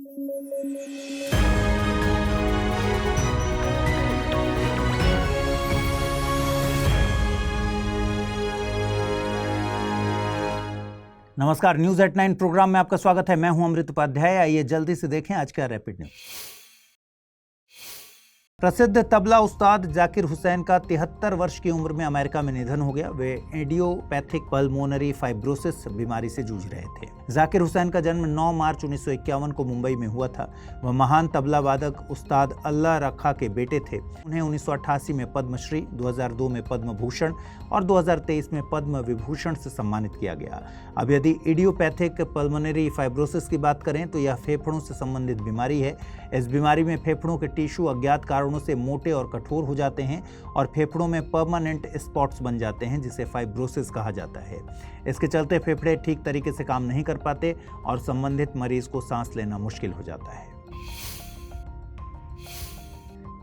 नमस्कार, news at 9 programme में आपका स्वागत है। मैं हूं अमृत उपाध्याय। आइए जल्दी से देखें आज का रैपिड न्यूज। प्रसिद्ध तबला उस्ताद जाकिर हुसैन का 73 वर्ष की उम्र में अमेरिका में निधन हो गया। वे इडियोपैथिक पल्मोनरी फाइब्रोसिस बीमारी से जूझ रहे थे। जाकिर हुसैन का जन्म 9 मार्च 1951 को मुंबई में हुआ था। वह महान तबला वादक उस्ताद अल्लाह रखा के बेटे थे। उन्हें 1988 में पद्मश्री, 2002 में पद्म भूषण और 2023 में पद्म विभूषण से सम्मानित किया गया। अब यदि इडियोपैथिक पल्मोनरी फाइब्रोसिस की बात करें तो यह फेफड़ों से संबंधित बीमारी है। इस बीमारी में फेफड़ों के टिश्यू अज्ञात कारणों से मोटे और कठोर हो जाते हैं और फेफड़ों में परमानेंट स्पॉट्स बन जाते हैं, जिसे फाइब्रोसिस कहा जाता है। इसके चलते फेफड़े ठीक तरीके से काम नहीं कर पाते और संबंधित मरीज को सांस लेना मुश्किल हो जाता है।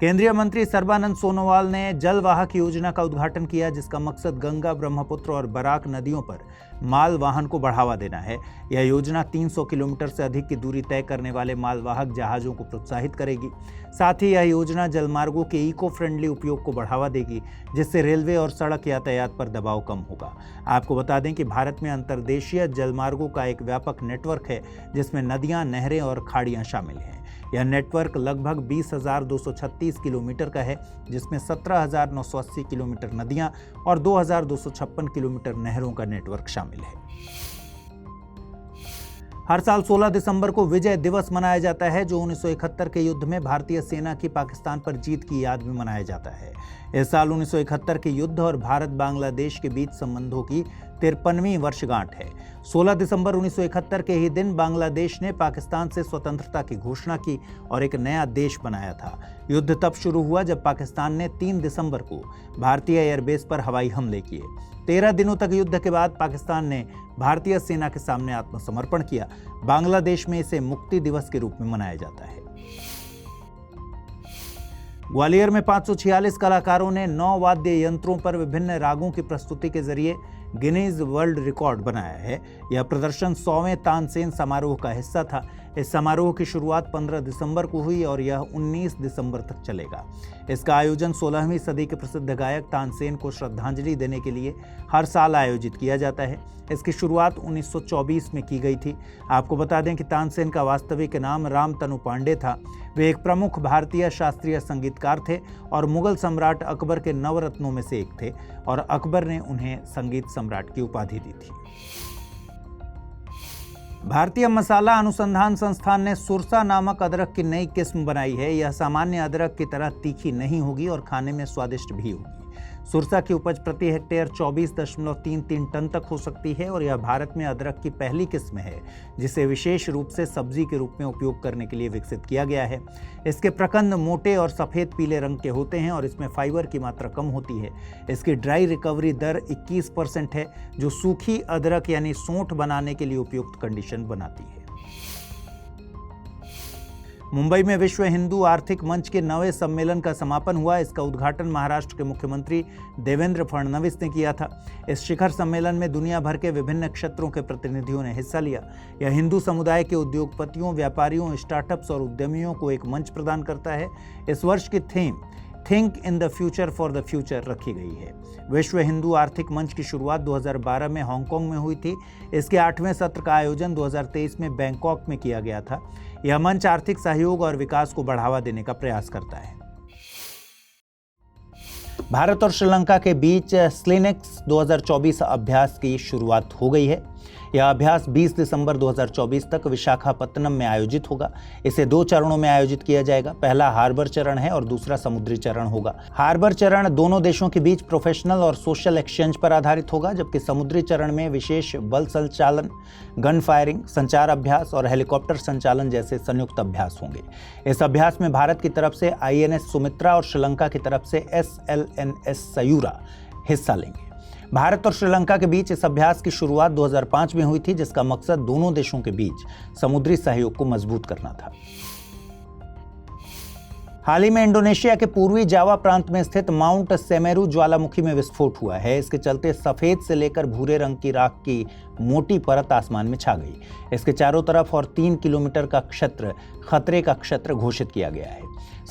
केंद्रीय मंत्री सर्बानंद सोनोवाल ने जलवाहक योजना का उद्घाटन किया, जिसका मकसद गंगा, ब्रह्मपुत्र और बराक नदियों पर माल वाहन को बढ़ावा देना है। यह योजना 300 किलोमीटर से अधिक की दूरी तय करने वाले मालवाहक जहाजों को प्रोत्साहित करेगी। साथ ही यह योजना जलमार्गों के इको फ्रेंडली उपयोग को बढ़ावा देगी, जिससे रेलवे और सड़क यातायात पर दबाव कम होगा। आपको बता दें कि भारत में अंतर्देशीय जलमार्गों का एक व्यापक नेटवर्क है, जिसमें नदियां, नहरें और खाड़ियां शामिल हैं। यह नेटवर्क लगभग 20,236 किलोमीटर का है, जिसमें 17,980 किलोमीटर नदियां और 2,256 किलोमीटर नहरों का नेटवर्क शामिल है। हर साल 16 दिसंबर को विजय दिवस मनाया जाता है, जो 1971 के युद्ध में भारतीय सेना की पाकिस्तान पर जीत की याद में मनाया जाता है। इस साल 1971 के युद्ध और भारत बांग्लादेश के बीच संबंधों की 53वीं वर्षगांठ है। 16 दिसंबर 1971 के ही दिन बांग्लादेश ने पाकिस्तान से स्वतंत्रता की घोषणा की और एक नया देश बनाया था। युद्ध तब शुरू हुआ जब पाकिस्तान ने 3 दिसंबर को भारतीय एयरबेस पर हवाई हमले किए। 13 दिनों तक युद्ध के बाद पाकिस्तान ने भारतीय सेना के सामने आत्मसमर्पण किया। बांग्लादेश में इसे मुक्ति दिवस के रूप में मनाया जाता है। ग्वालियर में 546 कलाकारों ने 9 वाद्य यंत्रों पर विभिन्न रागों की प्रस्तुति के जरिए गिनीज वर्ल्ड रिकॉर्ड बनाया है। यह प्रदर्शन 100वें तानसेन समारोह का हिस्सा था। इस समारोह की शुरुआत 15 दिसंबर को हुई और यह 19 दिसंबर तक चलेगा। इसका आयोजन 16वीं सदी के प्रसिद्ध गायक तानसेन को श्रद्धांजलि देने के लिए हर साल आयोजित किया जाता है। इसकी शुरुआत 1924 में की गई थी। आपको बता दें कि तानसेन का वास्तविक नाम रामतनु पांडे था। वे एक प्रमुख भारतीय शास्त्रीय संगीतकार थे और मुगल सम्राट अकबर के नवरत्नों में से एक थे और अकबर ने उन्हें संगीत सम्राट की उपाधि दी थी। भारतीय मसाला अनुसंधान संस्थान ने सुरसा नामक अदरक की नई किस्म बनाई है। यह सामान्य अदरक की तरह तीखी नहीं होगी और खाने में स्वादिष्ट भी होगी। सुरसा की उपज प्रति हेक्टेयर 24.33 टन तक हो सकती है और यह भारत में अदरक की पहली किस्म है, जिसे विशेष रूप से सब्जी के रूप में उपयोग करने के लिए विकसित किया गया है। इसके प्रकंद मोटे और सफ़ेद पीले रंग के होते हैं और इसमें फाइबर की मात्रा कम होती है। इसकी ड्राई रिकवरी दर 21% है, जो सूखी अदरक यानी सोंठ बनाने के लिए उपयुक्त कंडीशन बनाती है। मुंबई में विश्व हिंदू आर्थिक मंच के 9वें सम्मेलन का समापन हुआ। इसका उद्घाटन महाराष्ट्र के मुख्यमंत्री देवेंद्र फडणवीस ने किया था। इस शिखर सम्मेलन में दुनिया भर के विभिन्न क्षेत्रों के प्रतिनिधियों ने हिस्सा लिया। यह हिंदू समुदाय के उद्योगपतियों, व्यापारियों, स्टार्टअप्स और उद्यमियों को एक मंच प्रदान करता है। इस वर्ष की theme think in the future for the future रखी गई है। विश्व हिंदू आर्थिक मंच की शुरुआत 2012 में हांगकांग में हुई थी। इसके 8वें सत्र का आयोजन 2023 में बैंकॉक में किया गया था। यह मंच आर्थिक सहयोग और विकास को बढ़ावा देने का प्रयास करता है। भारत और श्रीलंका के बीच स्लिनेक्स 2024 अभ्यास की शुरुआत हो गई है। यह अभ्यास 20 दिसंबर 2024 तक विशाखापत्तनम में आयोजित होगा। इसे 2 चरणों में आयोजित किया जाएगा। पहला हार्बर चरण है और दूसरा समुद्री चरण होगा। हार्बर चरण दोनों देशों के बीच प्रोफेशनल और सोशल एक्सचेंज पर आधारित होगा, जबकि समुद्री चरण में विशेष बल संचालन, गन फायरिंग, संचार अभ्यास और हेलीकॉप्टर संचालन जैसे संयुक्त अभ्यास होंगे। इस अभ्यास में भारत की तरफ से INS सुमित्रा और श्रीलंका की तरफ से SLNS सयूरा हिस्सा लेंगे। भारत और श्रीलंका के बीच इस अभ्यास की शुरुआत 2005 में हुई थी, जिसका मकसद दोनों देशों के बीच समुद्री सहयोग को मजबूत करना था। हाल ही में इंडोनेशिया के पूर्वी जावा प्रांत में स्थित माउंट सेमेरू ज्वालामुखी में विस्फोट हुआ है। इसके चलते सफेद से लेकर भूरे रंग की राख की मोटी परत आसमान में छा गई। इसके चारों तरफ और 3 किलोमीटर का क्षेत्र खतरे का क्षेत्र घोषित किया गया है।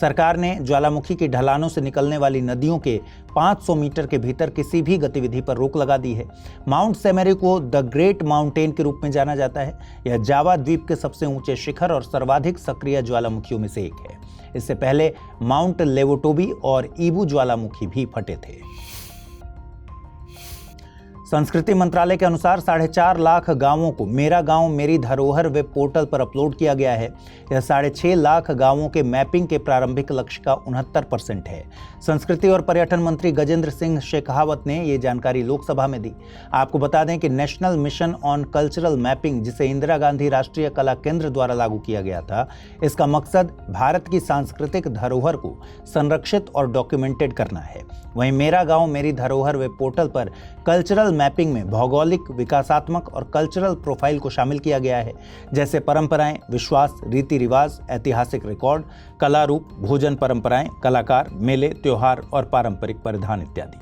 सरकार ने ज्वालामुखी की ढलानों से निकलने वाली नदियों के 500 मीटर के भीतर किसी भी गतिविधि पर रोक लगा दी है। माउंट सेमेरी को द ग्रेट माउंटेन के रूप में जाना जाता है। यह जावा द्वीप के सबसे ऊंचे शिखर और सर्वाधिक सक्रिय ज्वालामुखियों में से एक है। इससे पहले माउंट लेवोटोबी और ईबू ज्वालामुखी भी फटे थे। संस्कृति मंत्रालय के अनुसार 4.5 लाख गांवों को मेरा गांव मेरी धरोहर वेब पोर्टल पर अपलोड किया गया है। यह 6.5 लाख गांवों के मैपिंग के प्रारंभिक लक्ष्य का 69% है। संस्कृति और पर्यटन मंत्री गजेंद्र सिंह शेखावत ने ये जानकारी लोकसभा में दी। आपको बता दें कि national mission on cultural mapping, जिसे इंदिरा गांधी राष्ट्रीय कला केंद्र द्वारा लागू किया गया था, इसका मकसद भारत की सांस्कृतिक धरोहर को संरक्षित और डॉक्यूमेंटेड करना है। वहीं मेरा गांव मेरी धरोहर वेब पोर्टल पर कल्चरल मैपिंग में भौगोलिक, विकासात्मक और कल्चरल प्रोफाइल को शामिल किया गया है, जैसे परंपराएं, विश्वास, रीति रिवाज, ऐतिहासिक रिकॉर्ड, कला रूप, भोजन परंपराएं, कलाकार, मेले, त्योहार और पारंपरिक परिधान इत्यादि।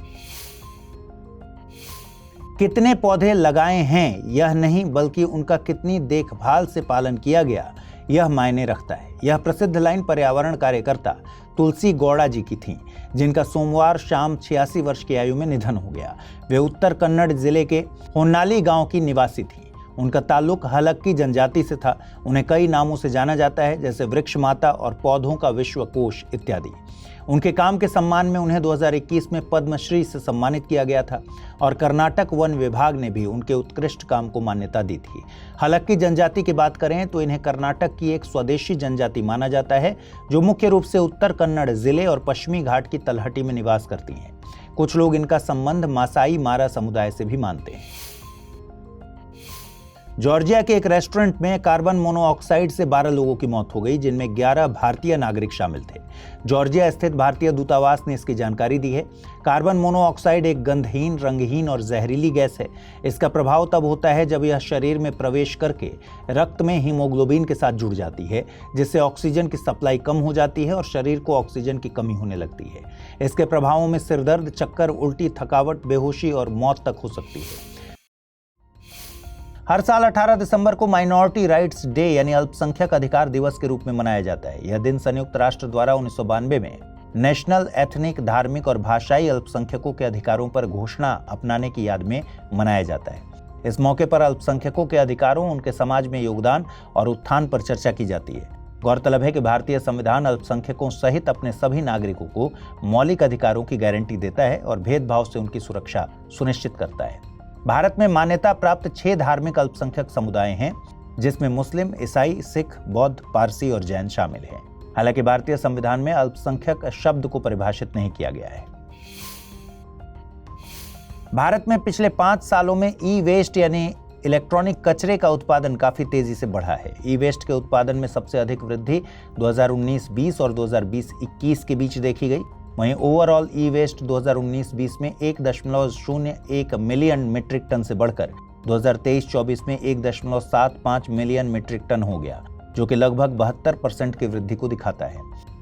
कितने पौधे लगाए हैं यह नहीं, बल्कि उनका कितनी देखभाल से पालन किया गया यह मायने रखता है। यह प्रसिद्ध लाइन पर्यावरण कार्यकर्ता तुलसी गौड़ा जी की थी, जिनका सोमवार शाम 86 वर्ष की आयु में निधन हो गया। वे उत्तर कन्नड़ जिले के होन्नाली गांव की निवासी थी। उनका ताल्लुक हलक्की जनजाति से था। उन्हें कई नामों से जाना जाता है, जैसे वृक्ष माता और पौधों का विश्वकोश इत्यादि। उनके काम के सम्मान में उन्हें 2021 में पद्मश्री से सम्मानित किया गया था और कर्नाटक वन विभाग ने भी उनके उत्कृष्ट काम को मान्यता दी थी। हलक्की जनजाति की बात करें तो इन्हें कर्नाटक की एक स्वदेशी जनजाति माना जाता है, जो मुख्य रूप से उत्तर कन्नड़ जिले और पश्चिमी घाट की तलहटी में निवास करती हैं। कुछ लोग इनका संबंध मासाई मारा समुदाय से भी मानते हैं। जॉर्जिया के एक रेस्टोरेंट में कार्बन मोनोऑक्साइड से 12 लोगों की मौत हो गई, जिनमें 11 भारतीय नागरिक शामिल थे। जॉर्जिया स्थित भारतीय दूतावास ने इसकी जानकारी दी है। कार्बन मोनोऑक्साइड एक गंधहीन, रंगहीन और जहरीली गैस है। इसका प्रभाव तब होता है जब यह शरीर में प्रवेश करके रक्त में हीमोग्लोबिन के साथ जुड़ जाती है, जिससे ऑक्सीजन की सप्लाई कम हो जाती है और शरीर को ऑक्सीजन की कमी होने लगती है। इसके प्रभावों में सिरदर्द, चक्कर, उल्टी, थकावट, बेहोशी और मौत तक हो सकती है। हर साल 18 दिसंबर को माइनॉरिटी राइट्स डे यानी अल्पसंख्यक अधिकार दिवस के रूप में मनाया जाता है। यह दिन संयुक्त राष्ट्र द्वारा 1992 में नेशनल एथनिक, धार्मिक और भाषाई अल्पसंख्यकों के अधिकारों पर घोषणा अपनाने की याद में मनाया जाता है। इस मौके पर अल्पसंख्यकों के अधिकारों, उनके समाज में योगदान और उत्थान पर चर्चा की जाती है। गौरतलब है कि भारतीय संविधान अल्पसंख्यकों सहित अपने सभी नागरिकों को मौलिक अधिकारों की गारंटी देता है और भेदभाव से उनकी सुरक्षा सुनिश्चित करता है। भारत में मान्यता प्राप्त 6 धार्मिक अल्पसंख्यक समुदाय हैं, जिसमें मुस्लिम, ईसाई, सिख, बौद्ध, पारसी और जैन शामिल हैं। हालांकि भारतीय संविधान में अल्पसंख्यक शब्द को परिभाषित नहीं किया गया है। भारत में पिछले 5 सालों में ई वेस्ट यानी इलेक्ट्रॉनिक कचरे का उत्पादन काफी तेजी से बढ़ा है। ई वेस्ट के उत्पादन में सबसे अधिक वृद्धि 2019-20 और 2020-21 के बीच देखी गई। वहीं ओवरऑल ई वेस्ट 2019-20 में 1.01 मिलियन मीट्रिक टन से बढ़कर 2023-24 में 1.75 मिलियन मीट्रिक टन हो गया, जो कि लगभग 72% की वृद्धि को दिखाता है।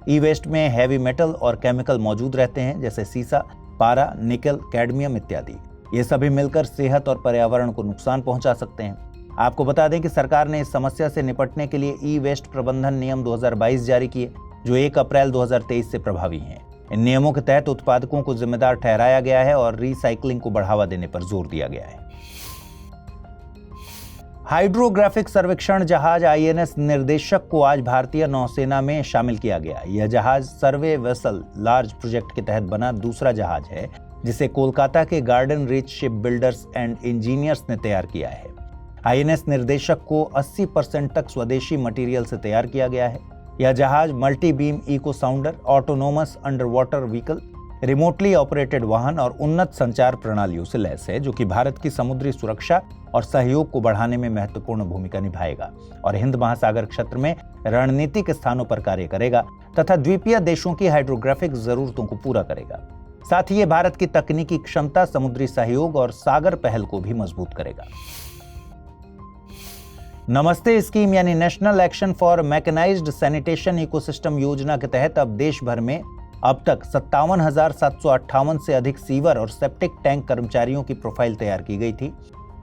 ई वेस्ट में हैवी मेटल और केमिकल मौजूद रहते हैं, जैसे सीसा, पारा, निकल, कैडमियम इत्यादि। ये सभी मिलकर सेहत और पर्यावरण को नुकसान पहुंचा सकते हैं। आपको बता दें कि सरकार ने इस समस्या से निपटने के लिए ई वेस्ट प्रबंधन नियम 2022 जारी किए, जो 1 अप्रैल 2023 से प्रभावी हैं। इन नियमों के तहत उत्पादकों को जिम्मेदार ठहराया गया है और रिसाइकलिंग को बढ़ावा देने पर जोर दिया गया है। हाइड्रोग्राफिक सर्वेक्षण जहाज INS निर्देशक को आज भारतीय नौसेना में शामिल किया गया। यह जहाज सर्वे वेसल लार्ज प्रोजेक्ट के तहत बना दूसरा जहाज है, जिसे कोलकाता के garden reach ship builders and engineers ने तैयार किया है। INS निर्देशक को 80% तक स्वदेशी मटेरियल से तैयार किया गया है। यह जहाज multi beam echo sounder, autonomous under water vehicle, remotely operated वाहन और उन्नत संचार प्रणालियों से लैस है, जो कि भारत की समुद्री सुरक्षा और सहयोग को बढ़ाने में महत्वपूर्ण भूमिका निभाएगा और हिंद महासागर क्षेत्र में रणनीतिक स्थानों पर कार्य करेगा तथा द्वीपीय देशों की हाइड्रोग्राफिक जरूरतों को पूरा करेगा। साथ ही ये भारत की तकनीकी क्षमता, समुद्री सहयोग और सागर पहल को भी मजबूत करेगा। नमस्ते स्कीम यानी national action for mechanised sanitation ecosystem योजना के तहत अब देश भर में अब तक 57,758 से अधिक सीवर और सेप्टिक टैंक कर्मचारियों की प्रोफाइल तैयार की गई थी।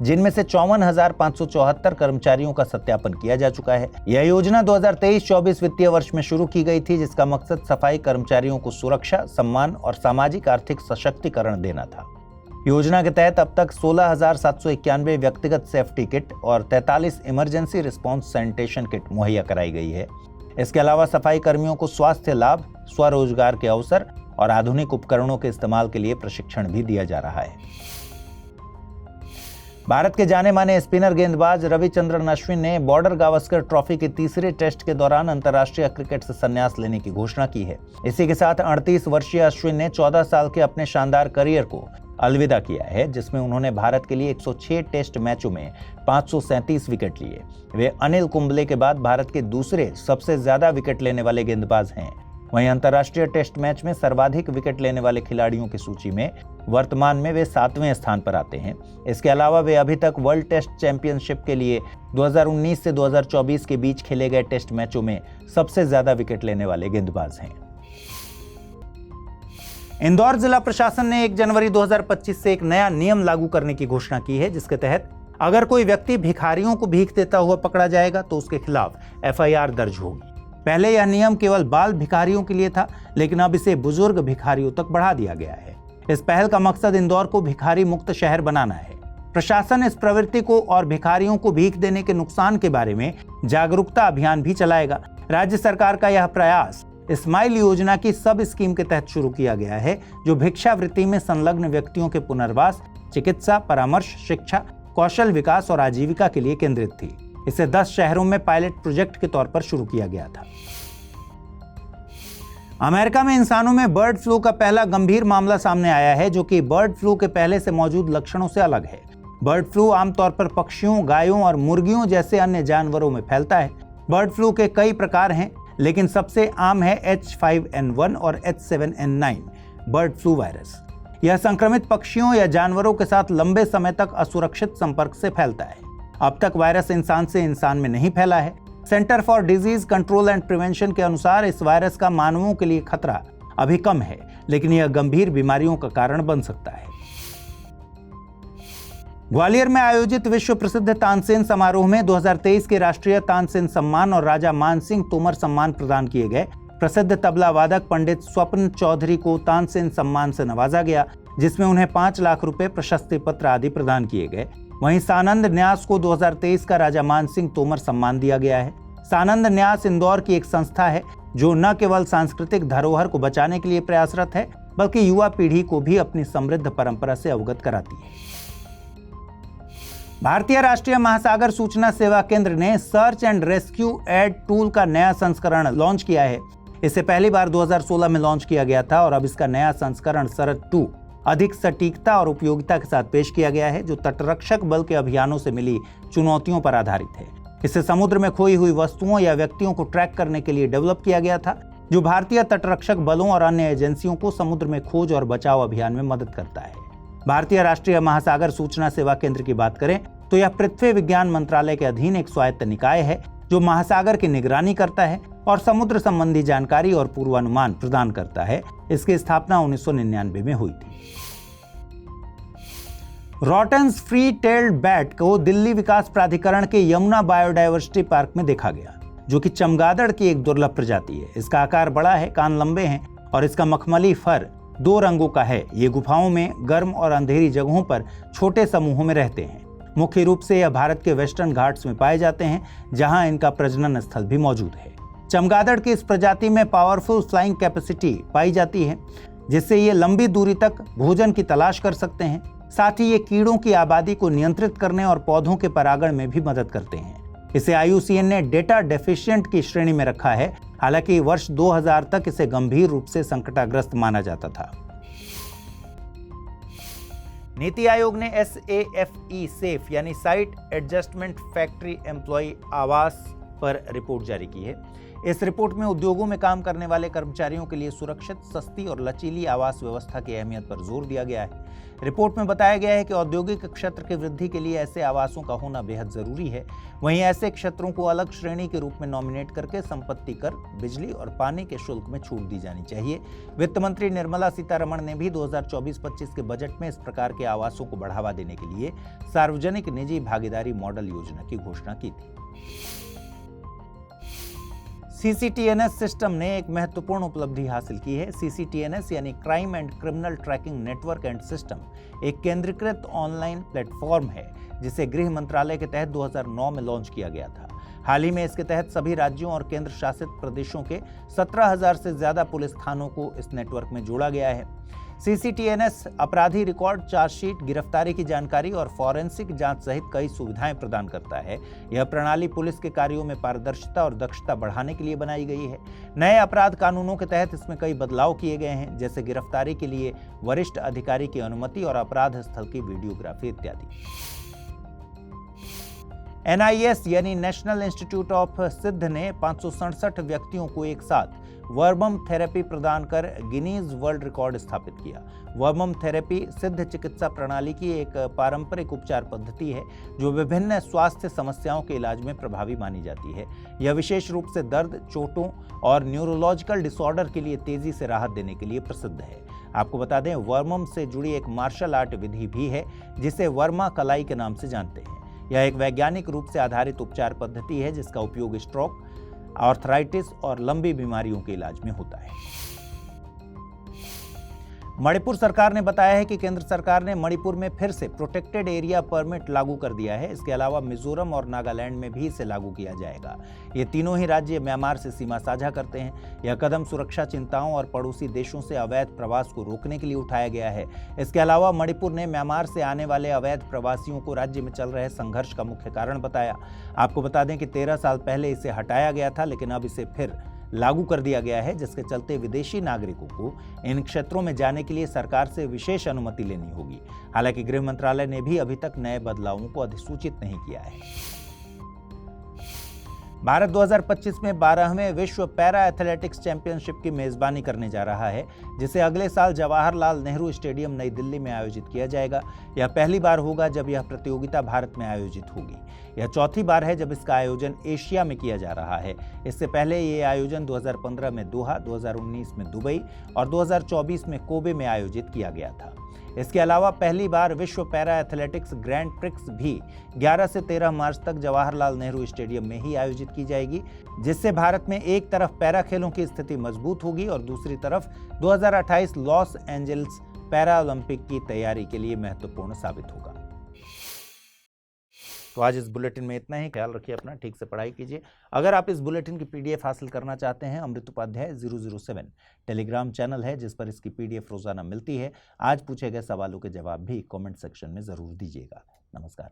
जिनमें से 54,574 कर्मचारियों का सत्यापन किया जा चुका है। यह योजना 2023-24 वित्तीय वर्ष में शुरू की गई थी, जिसका मकसद सफाई कर्मचारियों को सुरक्षा, सम्मान और सामाजिक आर्थिक सशक्तिकरण देना था। योजना के तहत अब तक 16,791 व्यक्तिगत सेफ्टी किट और 43 इमरजेंसी रिस्पांस सैनिटेशन किट मुहैया कराई गई है। इसके अलावा सफाई कर्मियों को स्वास्थ्य लाभ, स्वरोजगार के अवसर और आधुनिक उपकरणों के इस्तेमाल के लिए प्रशिक्षण भी दिया जा रहा है। भारत के जाने माने स्पिनर गेंदबाज रविचंद्रन अश्विन ने बॉर्डर गावस्कर ट्रॉफी के तीसरे टेस्ट के दौरान अंतर्राष्ट्रीय क्रिकेट से संन्यास लेने की घोषणा की है। इसी के साथ 38 वर्षीय अश्विन ने 14 साल के अपने शानदार करियर को अलविदा किया है, जिसमें उन्होंने भारत के लिए 106 टेस्ट मैचों में 537 विकेट लिए। वे अनिल कुंबले के बाद भारत के दूसरे सबसे ज्यादा विकेट लेने वाले गेंदबाज हैं। वहीं अंतर्राष्ट्रीय टेस्ट मैच में सर्वाधिक विकेट लेने वाले खिलाड़ियों की सूची में वर्तमान में वे 7वें स्थान पर आते हैं। इसके अलावा वे अभी तक वर्ल्ड टेस्ट चैंपियनशिप के लिए 2019 से 2024 के बीच खेले गए टेस्ट मैचों में सबसे ज्यादा विकेट लेने वाले गेंदबाज हैं। इंदौर जिला प्रशासन ने 1 जनवरी 2025 से एक नया नियम लागू करने की घोषणा की है, जिसके तहत अगर कोई व्यक्ति भिखारियों को भीख देता हुआ पकड़ा जाएगा तो उसके खिलाफ FIR दर्ज होगी। पहले यह नियम केवल बाल भिखारियों के लिए था, लेकिन अब इसे बुजुर्ग भिखारियों तक बढ़ा दिया गया है। इस पहल का मकसद इंदौर को भिखारी मुक्त शहर बनाना है। प्रशासन इस प्रवृत्ति को और भिखारियों को भीख देने के नुकसान के बारे में जागरूकता अभियान भी चलाएगा। राज्य सरकार का यह प्रयास स्माइल योजना की सब स्कीम के तहत शुरू किया गया है, जो भिक्षावृत्ति में संलग्न व्यक्तियों के पुनर्वास, चिकित्सा, परामर्श, शिक्षा, कौशल विकास और आजीविका के लिए केंद्रित थी। इसे 10 शहरों में पायलट प्रोजेक्ट के तौर पर शुरू किया गया था। अमेरिका में इंसानों में बर्ड फ्लू का पहला गंभीर मामला सामने आया है, जो कि बर्ड फ्लू के पहले से मौजूद लक्षणों से अलग है। बर्ड फ्लू आमतौर पर पक्षियों, गायों और मुर्गियों जैसे अन्य जानवरों में फैलता है। बर्ड फ्लू के कई प्रकार हैं, लेकिन सबसे आम है H5N1 और H7N9 बर्ड फ्लू वायरस। यह संक्रमित पक्षियों या जानवरों के साथ लंबे समय तक असुरक्षित संपर्क से फैलता है। अब तक वायरस इंसान से इंसान में नहीं फैला है। Centre for disease control and prevention के अनुसार इस वायरस का मानवों के लिए खतरा अभी कम है, लेकिन यह गंभीर बीमारियों का कारण बन सकता है। ग्वालियर में आयोजित विश्व प्रसिद्ध तानसेन समारोह में 2023 के राष्ट्रीय तानसेन सम्मान और राजा मानसिंह तोमर सम्मान प्रदान किए गए। प्रसिद्ध तबला वादक पंडित स्वप्न चौधरी को तानसेन सम्मान से नवाजा गया, जिसमें उन्हें 5 लाख रुपए, प्रशस्ति पत्र आदि प्रदान किए गए। वहीं सानंद न्यास को 2023 का राजा मानसिंह तोमर सम्मान दिया गया है। सानंद न्यास इंदौर की एक संस्था है, जो न केवल सांस्कृतिक धरोहर को बचाने के लिए प्रयासरत है, बल्कि युवा पीढ़ी को भी अपनी समृद्ध परंपरा से अवगत कराती है। भारतीय राष्ट्रीय महासागर सूचना सेवा केंद्र ने search and rescue aid tool का नया संस्करण लॉन्च किया है। इसे पहली बार 2016 में लॉन्च किया गया था और अब इसका नया संस्करण सरद 2 अधिक सटीकता और उपयोगिता के साथ पेश किया गया है, जो तटरक्षक बल के अभियानों से मिली चुनौतियों पर आधारित है। इसे समुद्र में खोई हुई वस्तुओं या व्यक्तियों को ट्रैक करने के लिए डेवलप किया गया था, जो भारतीय तटरक्षक बलों और अन्य एजेंसियों को समुद्र में खोज और बचाव अभियान में मदद करता है। भारतीय राष्ट्रीय महासागर सूचना सेवा केंद्र की बात करें तो यह पृथ्वी विज्ञान मंत्रालय के अधीन एक स्वायत्त निकाय है, जो महासागर की निगरानी करता है और समुद्र संबंधी जानकारी और पूर्वानुमान प्रदान करता है। इसकी स्थापना 1999 में हुई थी। रॉटन्स फ्री टेल्ड बैट को दिल्ली विकास प्राधिकरण के यमुना बायोडायवर्सिटी पार्क में देखा गया, जो कि चमगादड़ की एक दुर्लभ प्रजाति है। इसका आकार बड़ा है, कान लंबे हैं और इसका मखमली फर 2 रंगों का है। ये गुफाओं में गर्म और अंधेरी जगहों पर छोटे समूहों में रहते हैं। मुख्य रूप से यह भारत के वेस्टर्न घाट्स में पाए जाते हैं, जहां इनका प्रजनन स्थल भी मौजूद है। चमगादड़ की इस प्रजाति में पावरफुल फ्लाइंग कैपेसिटी पाई जाती है, जिससे ये लंबी दूरी तक भोजन की तलाश कर सकते हैं। साथ ही ये कीड़ों की आबादी को नियंत्रित करने और पौधों के परागण में भी मदद करते हैं। इसे IUCN ने डेटा डेफिशिएंट की श्रेणी में रखा है। हालांकि वर्ष 2000 तक इसे गंभीर रूप से संकटाग्रस्त माना जाता था। नीति आयोग ने SAFE सेफ यानी साइट एडजस्टमेंट फैक्ट्री एम्प्लॉय आवास पर रिपोर्ट जारी की है। इस रिपोर्ट में उद्योगों में काम करने वाले कर्मचारियों के लिए सुरक्षित, सस्ती और लचीली आवास व्यवस्था की अहमियत पर जोर दिया गया है। रिपोर्ट में बताया गया है कि औद्योगिक क्षेत्र की वृद्धि के लिए ऐसे आवासों का होना बेहद जरूरी है। वहीं ऐसे क्षेत्रों को अलग श्रेणी के रूप में नॉमिनेट करके संपत्ति कर, बिजली और पानी के शुल्क में छूट दी जानी चाहिए। वित्त मंत्री निर्मला सीतारमण ने भी 2024-25 के बजट में इस प्रकार के आवासों को बढ़ावा देने के लिए सार्वजनिक निजी भागीदारी मॉडल योजना की घोषणा की थी। CCTNS सिस्टम ने एक महत्वपूर्ण उपलब्धि हासिल की है। CCTNS यानी crime and criminal tracking network and system एक केंद्रीकृत ऑनलाइन प्लेटफॉर्म है जिसे गृह मंत्रालय के तहत 2009 में लॉन्च किया गया था। हाल ही में इसके तहत सभी राज्यों और केंद्र शासित प्रदेशों के 17,000 से ज्यादा पुलिस थानों को इस नेटवर्क में जोड़ा गया है। CCTNS अपराधी रिकॉर्ड, चार्जशीट, गिरफ्तारी की जानकारी और फॉरेंसिक जांच सहित कई सुविधाएं प्रदान करता है। यह प्रणाली पुलिस के कार्यों में पारदर्शिता और दक्षता बढ़ाने के लिए बनाई गई है। नए अपराध कानूनों के तहत इसमें कई बदलाव किए गए हैं, जैसे गिरफ्तारी के लिए वरिष्ठ अधिकारी की अनुमति और अपराध स्थल की वीडियोग्राफी इत्यादि। NIS यानी नेशनल इंस्टीट्यूट ऑफ सिद्ध ने 567 व्यक्तियों को एक साथ वर्मम थेरेपी प्रदान कर गिनीज वर्ल्ड रिकॉर्ड स्थापित किया। वर्मम थेरेपी सिद्ध चिकित्सा प्रणाली की एक पारंपरिक उपचार पद्धति है जो विभिन्न स्वास्थ्य समस्याओं के इलाज में प्रभावी मानी जाती है। यह विशेष रूप से दर्द, चोटों और न्यूरोलॉजिकल डिसऑर्डर के लिए तेजी से राहत देने के लिए प्रसिद्ध है। आपको बता दें, वर्मम से जुड़ी एक मार्शल आर्ट विधि भी है जिसे वर्मा कलाई के नाम से जानते हैं। यह एक वैज्ञानिक रूप से आधारित उपचार पद्धति है जिसका उपयोग स्ट्रोक, आर्थराइटिस और लंबी बीमारियों के इलाज में होता है। मणिपुर सरकार ने बताया है कि केंद्र सरकार ने मणिपुर में फिर से प्रोटेक्टेड एरिया परमिट लागू कर दिया है। इसके अलावा मिजोरम और नागालैंड में भी इसे लागू किया जाएगा। ये तीनों ही राज्य म्यांमार से सीमा साझा करते हैं। यह कदम सुरक्षा चिंताओं और पड़ोसी देशों से अवैध प्रवास को रोकने के लिए उठाया गया है। इसके अलावा मणिपुर ने म्यांमार से आने वाले अवैध प्रवासियों को राज्य में चल रहे संघर्ष का मुख्य कारण बताया। आपको बता दें कि 13 साल पहले इसे हटाया गया था, लेकिन अब इसे फिर लागू कर दिया गया है, जिसके चलते विदेशी नागरिकों को इन क्षेत्रों में जाने के लिए सरकार से विशेष अनुमति लेनी होगी। हालांकि गृह मंत्रालय ने भी अभी तक नए बदलावों को अधिसूचित नहीं किया है। भारत 2025 में 12वें विश्व पैरा एथलेटिक्स चैंपियनशिप की मेजबानी करने जा रहा है, जिसे अगले साल जवाहरलाल नेहरू स्टेडियम नई दिल्ली में आयोजित किया जाएगा। यह पहली बार होगा जब यह प्रतियोगिता भारत में आयोजित होगी। यह चौथी बार है जब इसका आयोजन एशिया में किया जा रहा है। इससे पहले ये आयोजन 2015 में दोहा, 2019 में दुबई और 2024 में कोबे में आयोजित किया गया था। इसके अलावा पहली बार विश्व पैरा एथलेटिक्स ग्रैंड प्रिक्स भी 11 से 13 मार्च तक जवाहरलाल नेहरू स्टेडियम में ही आयोजित की जाएगी, जिससे भारत में एक तरफ पैरा खेलों की स्थिति मजबूत होगी और दूसरी तरफ 2028 लॉस एंजल्स पैरा ओलंपिक की तैयारी के लिए महत्वपूर्ण साबित होगा। तो आज इस बुलेटिन में इतना ही। ख्याल रखिए अपना, ठीक से पढ़ाई कीजिए। अगर आप इस बुलेटिन की PDF हासिल करना चाहते हैं, अमृत उपाध्याय 007 टेलीग्राम चैनल है जिस पर इसकी PDF रोजाना मिलती है। आज पूछे गए सवालों के जवाब भी कमेंट सेक्शन में जरूर दीजिएगा। नमस्कार।